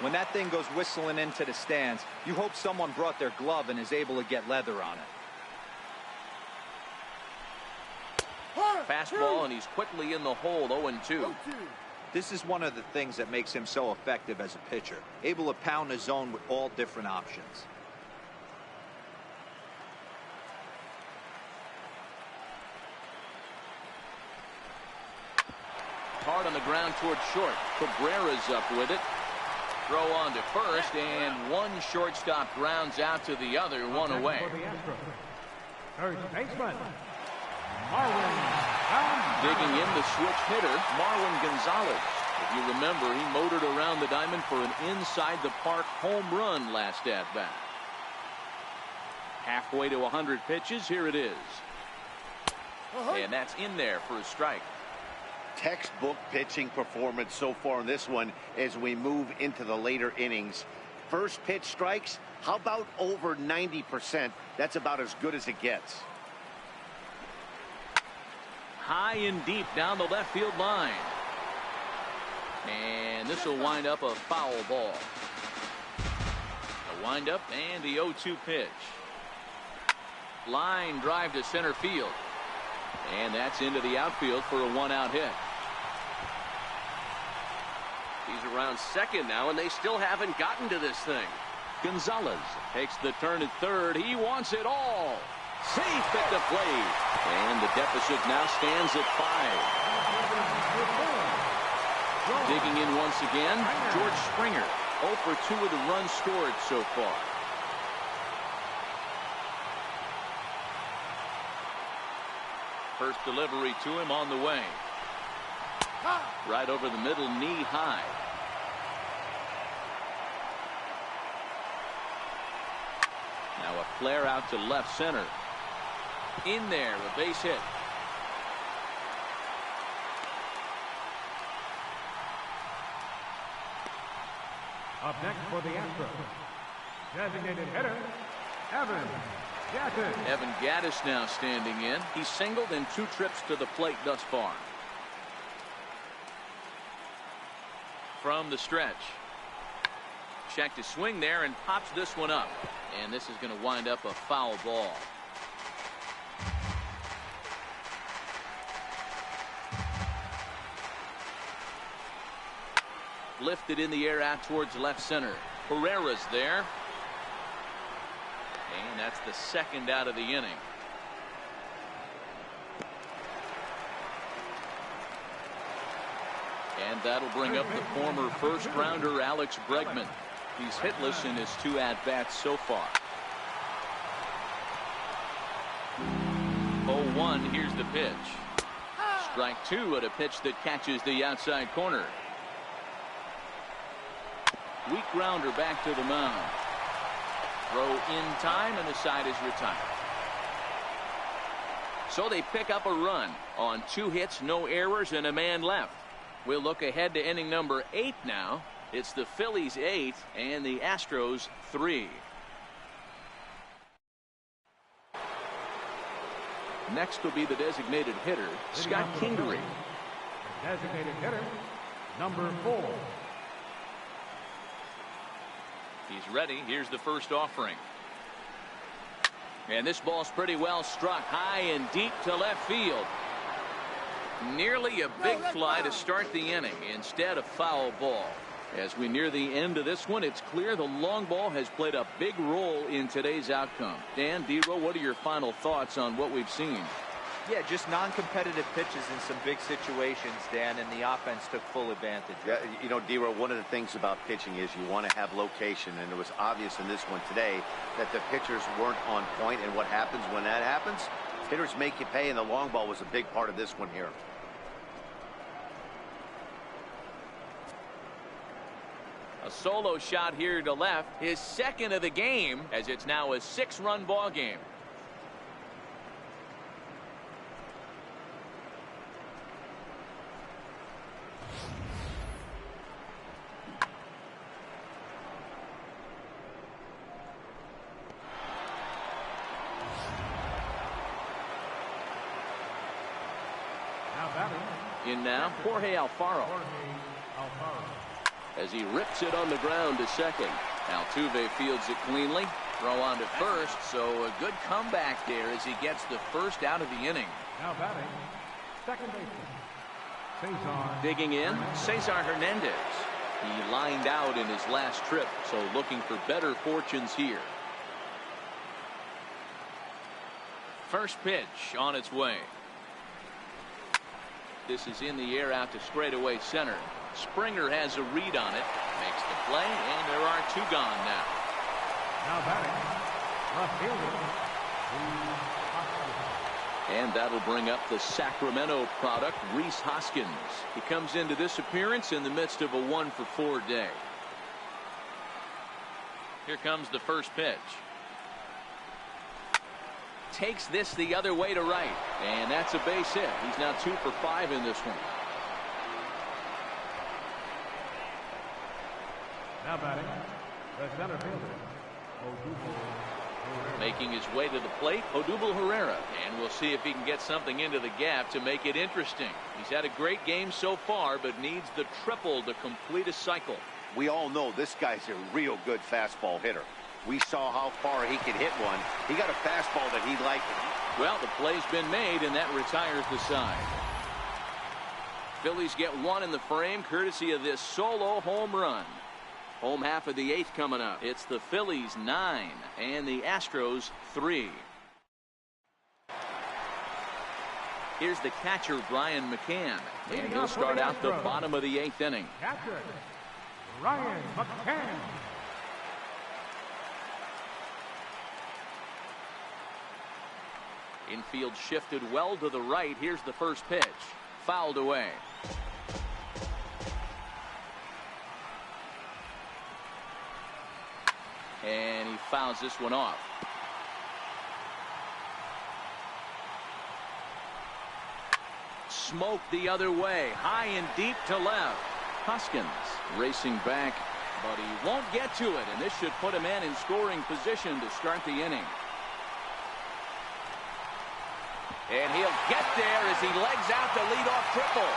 When that thing goes whistling into the stands, you hope someone brought their glove and is able to get leather on it. Fastball, and he's quickly in the hole. 0-2. This is one of the things that makes him so effective as a pitcher, able to pound the zone with all different options. hard on the ground towards short. Cabrera's up with it. Throw on to first, and one shortstop grounds out to the other, one away. First baseman, Marwin. Digging in the switch hitter, Marwin Gonzalez. If you remember, he motored around the diamond for an inside-the-park home run last at-bat. Halfway to 100 pitches, here it is. And that's in there for a strike. Textbook pitching performance so far in this one as we move into the later innings. First pitch strikes, how about over 90%? That's about as good as it gets. High and deep down the left field line. And this will wind up a foul ball. A windup and the 0-2 pitch. Line drive to center field. And that's into the outfield for a one-out hit. He's around second now, and they still haven't gotten to this thing. Gonzalez takes the turn at third. He wants it all. Safe at the plate. And the deficit now stands at 5. Digging in once again, George Springer. 0 for 2 with the runs scored so far. First delivery to him on the way. Right over the middle, knee high. Now a flare out to left center. In there, a base hit. Up next for the Astros, designated hitter, Evan Gattis. Evan Gattis now standing in. He's singled in 2 trips to the plate thus far. From the stretch. Checked his swing there and pops this one up. And this is going to wind up a foul ball. Lifted in the air out towards left center. Herrera's there. And that's the second out of the inning. And that'll bring up the former first rounder Alex Bregman. He's hitless in his 2 at-bats so far. 0-1, here's the pitch. Strike 2 at a pitch that catches the outside corner. Weak grounder back to the mound. Throw in time, and the side is retired. So they pick up a run on 2 hits, no errors, and a man left. We'll look ahead to inning number 8 now. It's the Phillies 8 and the Astros 3. Next will be the designated hitter, Scott Kingery. Designated hitter, number 4. He's ready. Here's the first offering. And this ball's pretty well struck high and deep to left field. Nearly a big fly to start the inning. Instead, a foul ball. As we near the end of this one, it's clear the long ball has played a big role in today's outcome. Dan, D-Row, what are your final thoughts on what we've seen? Yeah, just non-competitive pitches in some big situations, Dan, and the offense took full advantage. Yeah, you know, D-Row, one of the things about pitching is you want to have location, and it was obvious in this one today that the pitchers weren't on point, and what happens when that happens? Hitters make you pay, and the long ball was a big part of this one here. A solo shot here to left, his second of the game, as it's now a 6-run ball game. In now, Jorge Alfaro. As he rips it on the ground to second. Altuve fields it cleanly. Throw on to first, so a good comeback there as he gets the first out of the inning. Now batting, second baseman, Cesar. Digging in, Cesar Hernandez. He lined out in his last trip, so looking for better fortunes here. First pitch on its way. This is in the air out to straightaway center. Springer has a read on it, makes the play, and there are two gone now. Now batting, left fielder. And that'll bring up the Sacramento product, Rhys Hoskins. He comes into this appearance in the midst of a 1-for-4 day. Here comes the first pitch. Takes this the other way to right, and that's a base hit. He's now 2 for 5 in this one. Now batting, the center fielder, Making his way to the plate, Odubel Herrera, and we'll see if he can get something into the gap to make it interesting. He's had a great game so far, but needs the triple to complete a cycle. We all know this guy's a real good fastball hitter. We saw how far he could hit one. He got a fastball that he liked. Well, the play's been made, and that retires the side. Phillies get one in the frame, courtesy of this solo home run. Home half of the 8th coming up. It's the Phillies 9 and the Astros 3. Here's the catcher, Brian McCann, and he'll start out the bottom of the 8th inning. catcher, Brian McCann. Infield shifted well to the right. Here's the first pitch. Fouled away. And he fouls this one off. Smoke the other way. High and deep to left. Hoskins racing back, but he won't get to it. And this should put a man in scoring position to start the inning. And he'll get there as he legs out the leadoff triple.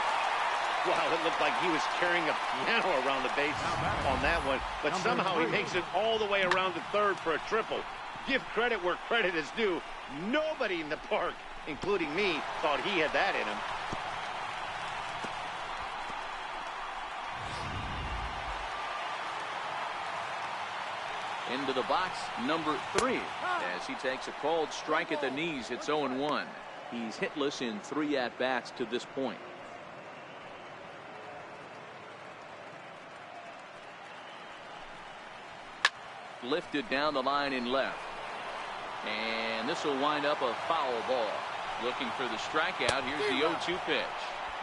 Wow, it looked like he was carrying a piano around the base on that one, but somehow he makes it all the way around to third for a triple. Give credit where credit is due. Nobody in the park, including me, thought he had that in him. Into the box, number 3, as he takes a called strike at the knees. It's 0-1. He's hitless in 3 at-bats to this point. Lifted down the line in left. And this will wind up a foul ball. Looking for the strikeout. Here's the 0-2 pitch.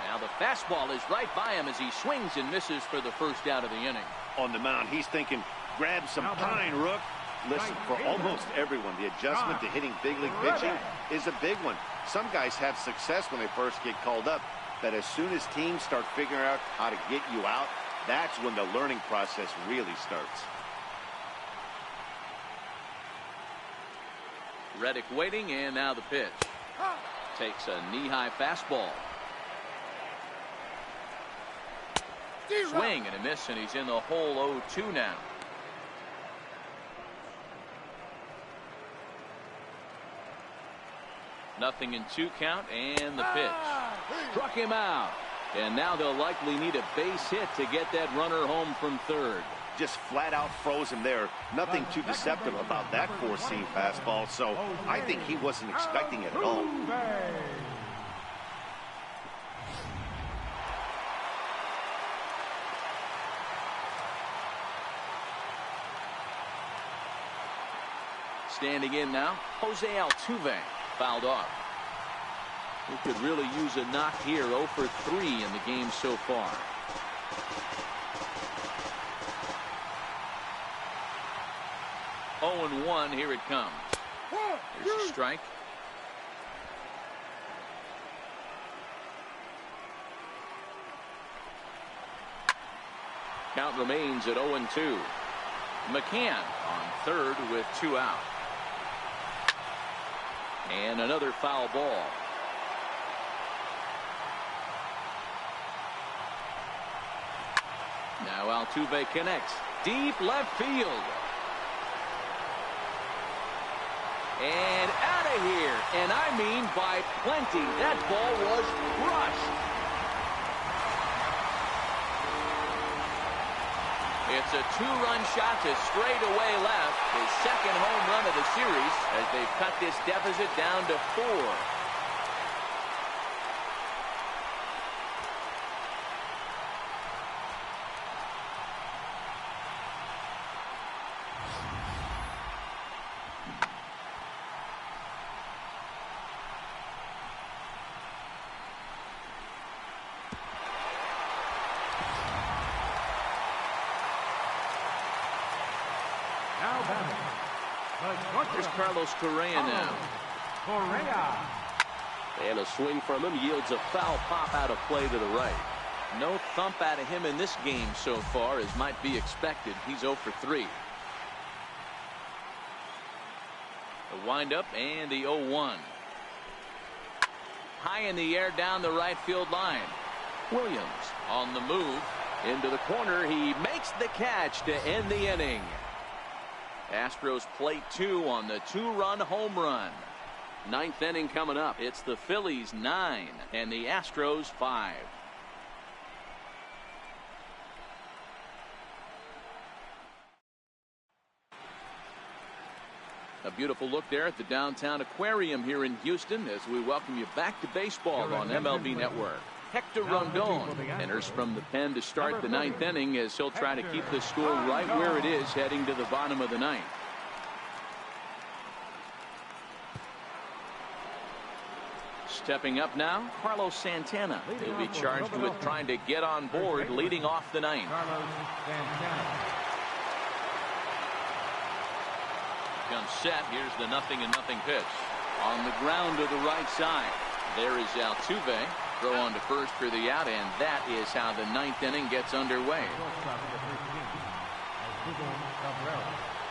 Now the fastball is right by him as he swings and misses for the first out of the inning. On the mound, he's thinking, grab some pine, Rook. Listen, for almost everyone, the adjustment to hitting big league pitching is a big one. Some guys have success when they first get called up, but as soon as teams start figuring out how to get you out, that's when the learning process really starts. Reddick waiting, and now the pitch. Takes a knee-high fastball. Swing and a miss, and he's in the hole 0-2 now. Nothing in 2 count, and the pitch. Struck him out. And now they'll likely need a base hit to get that runner home from third. Just flat out froze him there. Nothing too deceptive about that four-seam fastball, so I think he wasn't expecting it at all. Standing in now, Jose Altuve. Fouled off. He could really use a knock here. 0 for 3 in the game so far. Oh and 1. Here it comes. Here's a strike. Count remains at 0 and 2. McCann on third with 2 out. And another foul ball. Now Altuve connects. Deep left field. And out of here. And I mean by plenty. That ball was crushed. It's a 2-run shot to straightaway left. His second home run of the series as they've cut this deficit down to 4. Here's Carlos Correa now. Correa. And a swing from him yields a foul pop out of play to the right. No thump out of him in this game so far, as might be expected. He's 0 for 3. The windup and the 0-1. High in the air down the right field line. Williams on the move into the corner. He makes the catch to end the inning. Astros plate 2 on the 2-run home run. 9th inning coming up. It's the Phillies 9 and the Astros 5. A beautiful look there at the downtown aquarium here in Houston as we welcome you back to baseball on MLB Network. Hector Rondon enters from the pen to start the 9th inning as he'll try to keep the score right where it is heading to the bottom of the 9th. Stepping up now, Carlos Santana. He'll be charged with trying to get on board leading off the 9th. Comes set. Here's the 0-0 pitch. On the ground to the right side. There is Altuve. Throw on to first for the out, and that is how the 9th inning gets underway.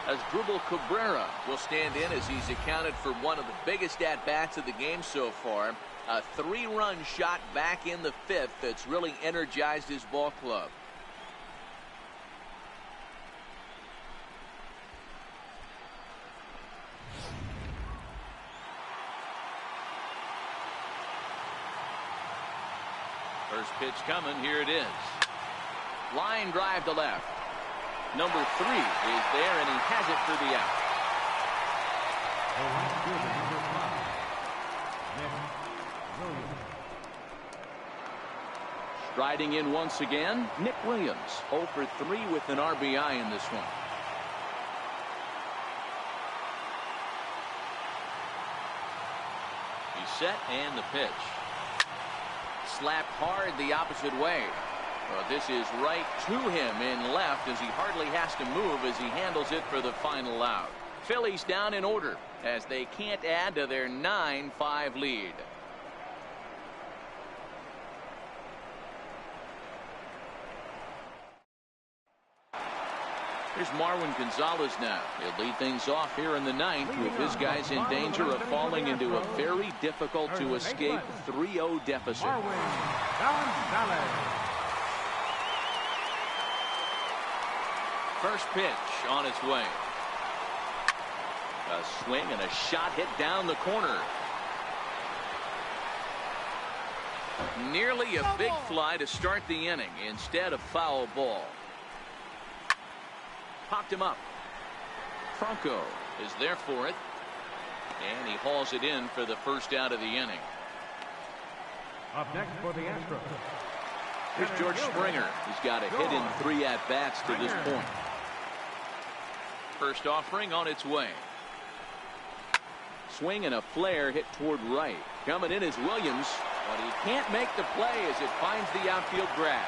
Asdrubal Cabrera will stand in as he's accounted for one of the biggest at-bats of the game so far. A 3-run shot back in the 5th that's really energized his ball club. First pitch coming. Here it is. Line drive to left. Number 3 is there, and he has it for the out. Striding in once again, Nick Williams. 0 for 3 with an RBI in this one. He's set, and the pitch. Slapped hard the opposite way. Well, this is right to him in left as he hardly has to move as he handles it for the final out. Phillies down in order as they can't add to their 9-5 lead. Here's Marwin Gonzalez now. He'll lead things off here in the 9th with his guys in danger of falling into a very difficult to escape 3-0 deficit. First pitch on its way. A swing and a shot hit down the corner. Nearly a big fly to start the inning. Instead, a foul ball. Popped him up. Franco is there for it. And he hauls it in for the first out of the inning. Up next for the Astros. Here's George Springer. He's got a hit in 3 at-bats to this point. First offering on its way. Swing and a flare hit toward right. Coming in is Williams, but he can't make the play as it finds the outfield grass.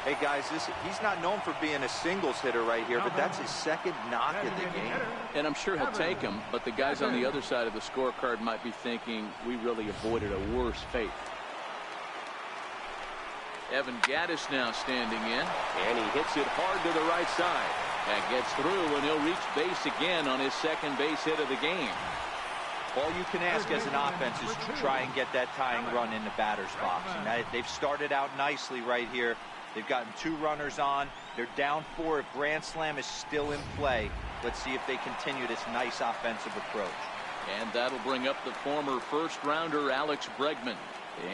Hey guys, he's not known for being a singles hitter right here, but that's his 2nd knock in the game. And I'm sure he'll take him, but the guys on the other side of the scorecard might be thinking we really avoided a worse fate. Evan Gattis now standing in, and he hits it hard to the right side. That gets through, and he'll reach base again on his 2nd base hit of the game. All you can ask as an offense is to try and get that tying run in the batter's box. And they've started out nicely right here. They've gotten 2 runners on. They're down 4 if Grand Slam is still in play. Let's see if they continue this nice offensive approach. And that'll bring up the former first-rounder Alex Bregman.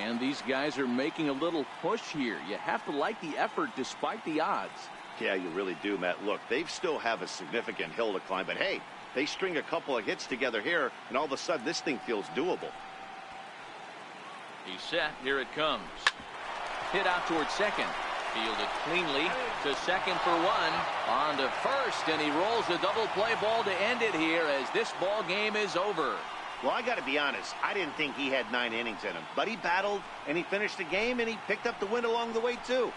And these guys are making a little push here. You have to like the effort despite the odds. Yeah, you really do, Matt. Look, they still have a significant hill to climb, but hey, they string a couple of hits together here, and all of a sudden this thing feels doable. He's set. Here it comes. Hit out toward second. Fielded cleanly to second for 1. On to first, and he rolls a double play ball to end it here as this ball game is over. Well, I got to be honest. I didn't think he had 9 innings in him, but he battled, and he finished the game, and he picked up the win along the way, too.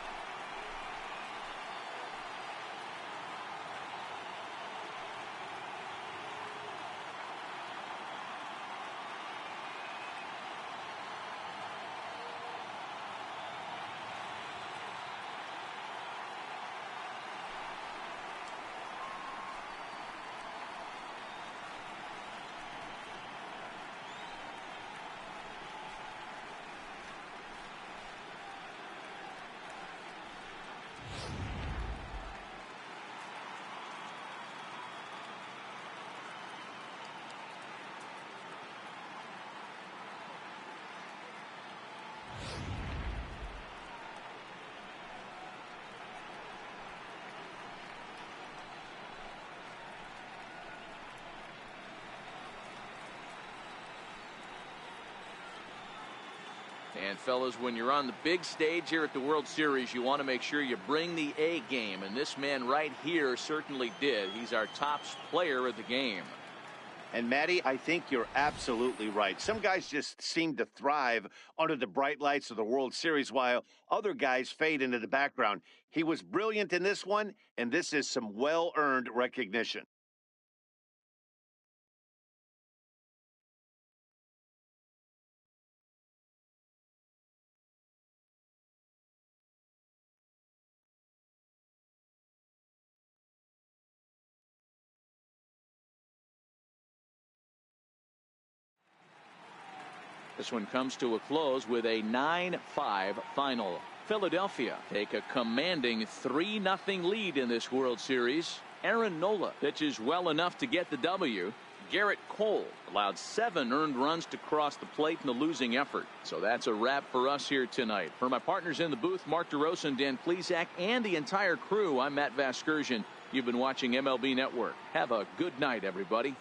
And fellas, when you're on the big stage here at the World Series, you want to make sure you bring the A game. And this man right here certainly did. He's our top player of the game. And Matty, I think you're absolutely right. Some guys just seem to thrive under the bright lights of the World Series while other guys fade into the background. He was brilliant in this one, and this is some well-earned recognition. This one comes to a close with a 9-5 final. Philadelphia take a commanding 3-0 lead in this World Series. Aaron Nola pitches well enough to get the W. Garrett Cole allowed 7 earned runs to cross the plate in the losing effort. So that's a wrap for us here tonight. For my partners in the booth, Mark DeRosa and Dan Plesac, and the entire crew, I'm Matt Vasgersian. You've been watching MLB Network. Have a good night, everybody.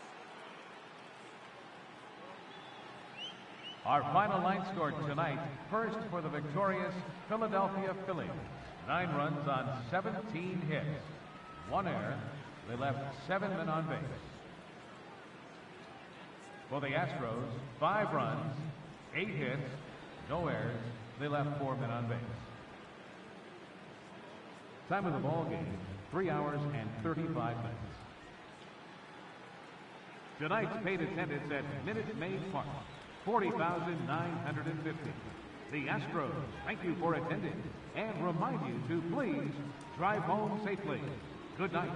Our final line score tonight, first for the victorious Philadelphia Phillies. 9 runs on 17 hits. 1 error. They left 7 men on base. For the Astros, 5 runs, 8 hits, no errors. They left 4 men on base. Time of the ball game, 3 hours and 35 minutes. Tonight's paid attendance at Minute Maid Park, 40,950. The Astros thank you for attending and remind you to please drive home safely. Good night.